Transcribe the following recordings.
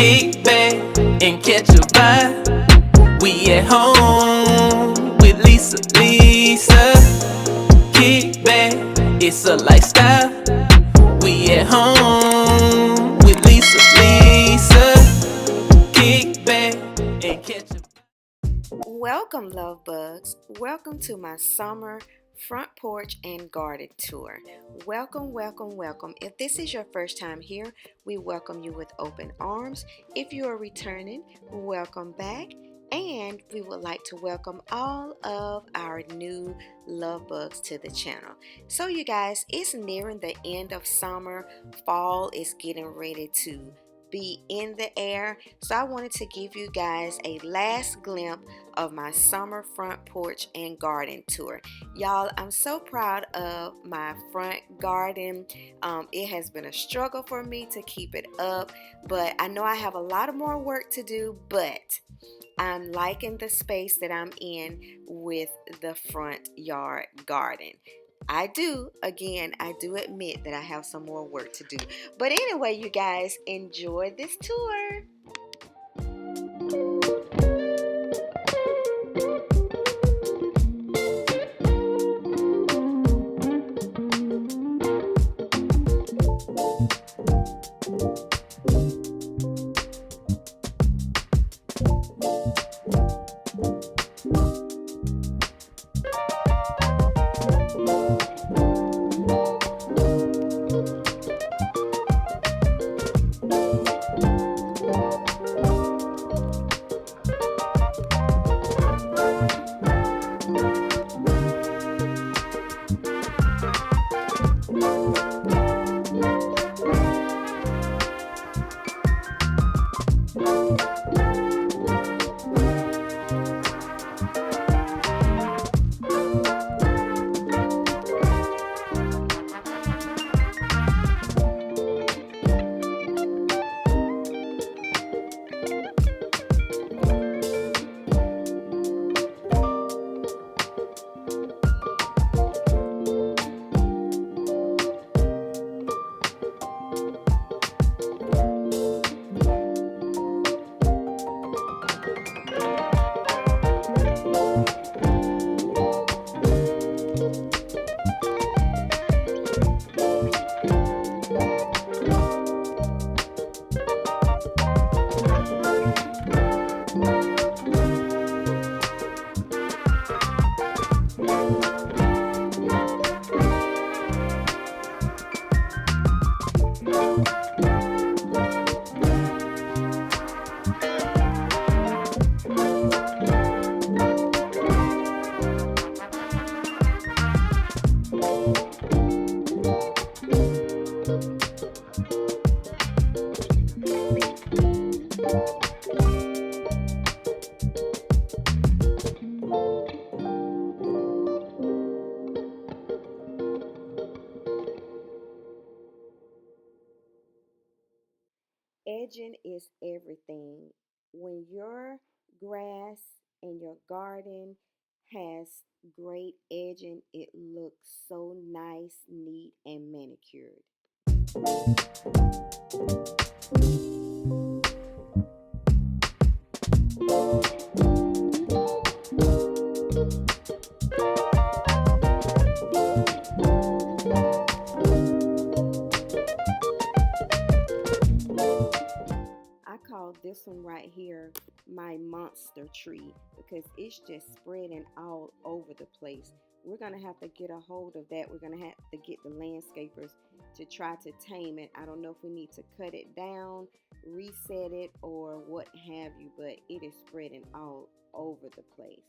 Kick back and catch a vibe. We at home with Lisa. Kick back, it's a lifestyle. We at home with Lisa. Kick back and catch a vibe. Welcome, love bugs. Welcome to my summer front porch and garden tour. Welcome. If this is your first time here, we welcome you with open arms. If you are returning, welcome back. And we would like to welcome all of our new love bugs to the channel. So you guys, it's nearing the end of summer. Fall is getting ready to be in the air. So I wanted to give you guys a last glimpse of my summer front porch and garden tour. Y'all, I'm so proud of my front garden. It has been a struggle for me to keep it up, but I know I have a lot of more work to do, but I'm liking the space that I'm in with the front yard garden. I do admit that I have some more work to do. But anyway, you guys, enjoy this tour. Edging is everything. When your grass and your garden has great edging, it looks so nice, neat, and manicured. I call this one right here my monster tree because it's just spreading all over the place. We're going to have to get a hold of that. We're going to have to get the landscapers to try to tame it. I don't know if we need to cut it down, reset it, or what have you, but it is spreading all over the place.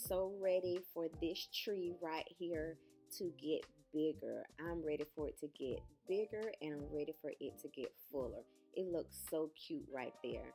So ready for this tree right here to get bigger. I'm ready for it to get bigger and I'm ready for it to get fuller. It looks so cute right there.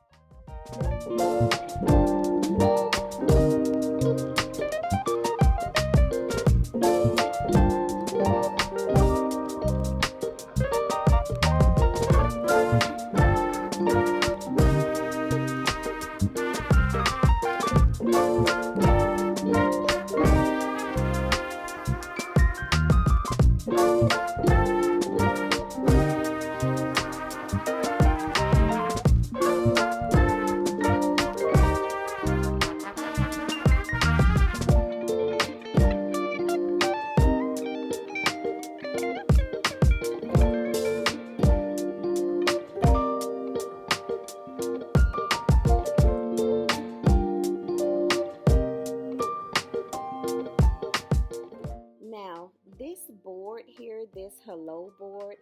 Now, this board here, this hello board,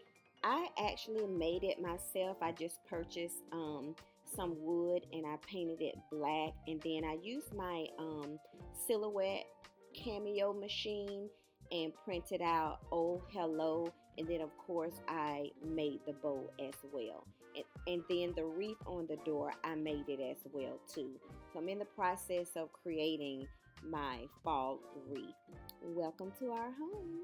I actually made it myself. I just purchased some wood and I painted it black, and then I used my silhouette cameo machine and printed out oh hello, and then of course I made the bow as well, and then the wreath on the door I made it as well too. So I'm in the process of creating my fall wreath. Welcome to our home.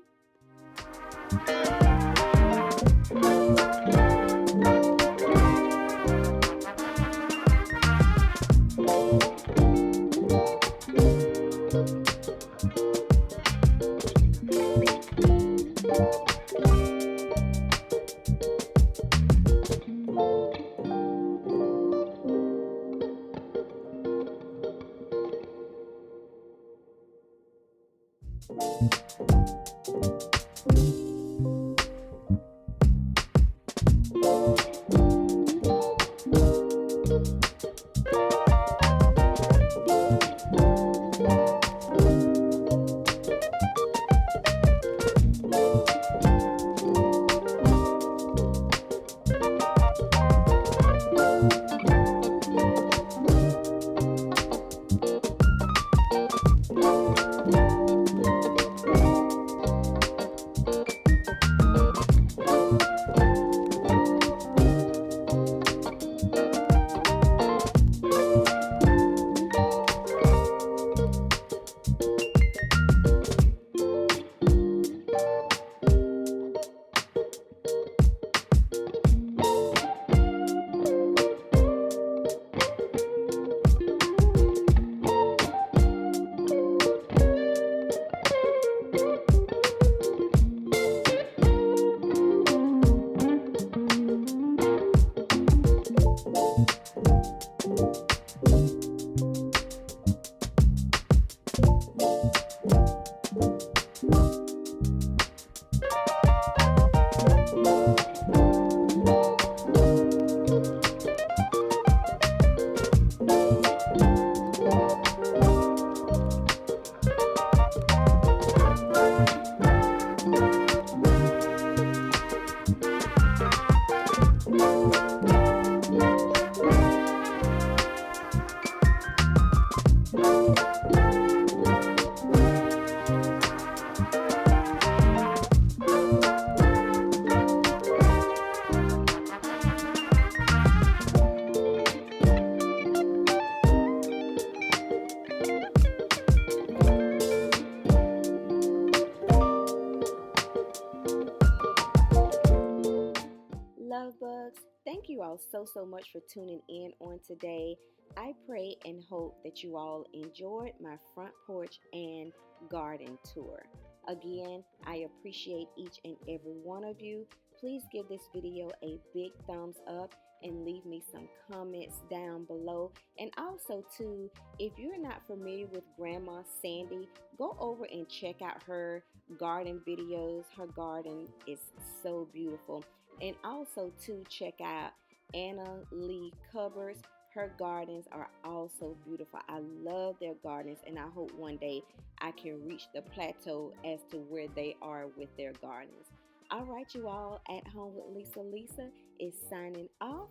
Love bugs, thank you all so much for tuning in on today. I pray and hope that you all enjoyed my front porch and garden tour. Again, I appreciate each and every one of you. Please give this video a big thumbs up and leave me some comments down below. And also too, if you're not familiar with Grandma Sandy, go over and check out her garden videos. Her garden is so beautiful. And also to check out Anna Lee Covers. Her gardens are also beautiful. I love their gardens, and I hope one day I can reach the plateau as to where they are with their gardens. All right, you all, At Home with Lisa is signing off,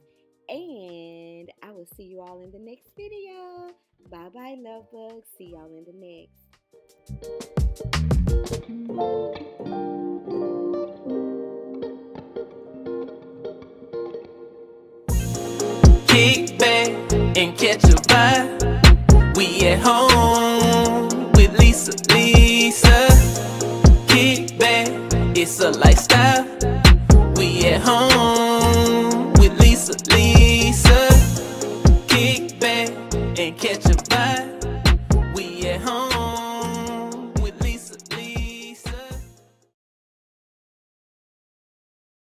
and I will see you all in the next video. Bye bye, love bugs. See y'all in the next. Kick back and catch a vibe. We at home with Lisa. Kick back, it's a lifestyle.